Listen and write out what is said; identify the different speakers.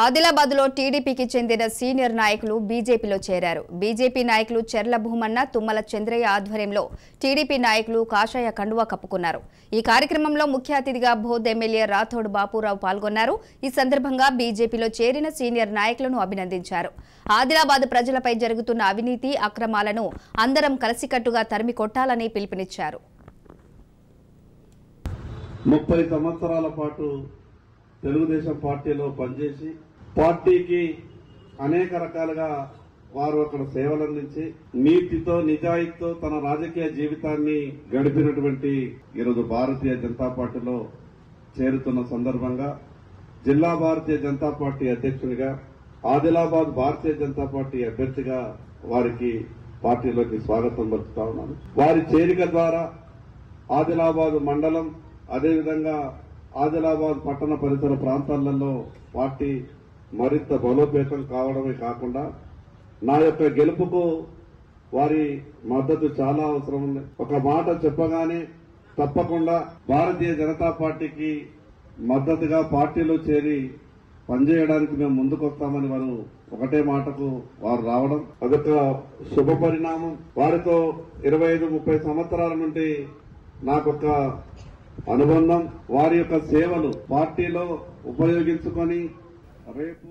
Speaker 1: ఆదిలాబాద్లో టీడీపీకి చెందిన సీనియర్ నాయకులు బీజేపీలో చేరారు. బీజేపీ నాయకులు చెర్ల భూమన్న, తుమ్మల చంద్రయ్య ఆధ్వర్యంలో టీడీపీ నాయకులు కాషాయ కండువా కప్పుకున్నారు. ఈ కార్యక్రమంలో ముఖ్య అతిథిగా బోధ్ ఎమ్మెల్యే రాథోడ్ బాపురావు పాల్గొన్నారు. ఈ సందర్భంగా బీజేపీలో చేరిన సీనియర్ నాయకులను అభినందించారు. ఆదిలాబాద్ ప్రజలపై జరుగుతున్న అవినీతి అక్రమాలను అందరం కలిసికట్టుగా తరిమి కొట్టాలని పిలుపునిచ్చారు.
Speaker 2: 30 సంవత్సరాల పాటు తెలుగుదేశం పార్టీలో పనిచేసి పార్టీకి అనేక రకాలుగా వారు అక్కడ సేవలు అందించి నీతితో నిజాయితీతో తన రాజకీయ జీవితాన్ని గడిపినటువంటి ఈరోజు భారతీయ జనతా పార్టీలో చేరుతున్న సందర్భంగా జిల్లా భారతీయ జనతా పార్టీ అధ్యక్షునిగా ఆదిలాబాద్ భారతీయ జనతా పార్టీ అభ్యర్థిగా వారికి పార్టీలోకి స్వాగతం పలుకుతా ఉన్నాను. వారి చేరిక ద్వారా ఆదిలాబాద్ మండలం అదేవిధంగా ఆదిలాబాద్ పట్టణ పరిసర ప్రాంతాలలో పార్టీ మరింత బలోపేతం కావడమే కాకుండా నా యొక్క గెలుపుకు వారి మద్దతు చాలా అవసరం ఉంది. ఒక మాట చెప్పగానే తప్పకుండా భారతీయ జనతా పార్టీకి మద్దతుగా పార్టీలో చేరి పనిచేయడానికి మేము ముందుకొస్తామని వారు ఒకటే మాటకు వారు రావడం అదొక శుభ పరిణామం. వారితో 25-30 సంవత్సరాల నుండి నాకొక అనుబంధం, వారి యొక్క సేవలు పార్టీలో ఉపయోగించుకొని రేపు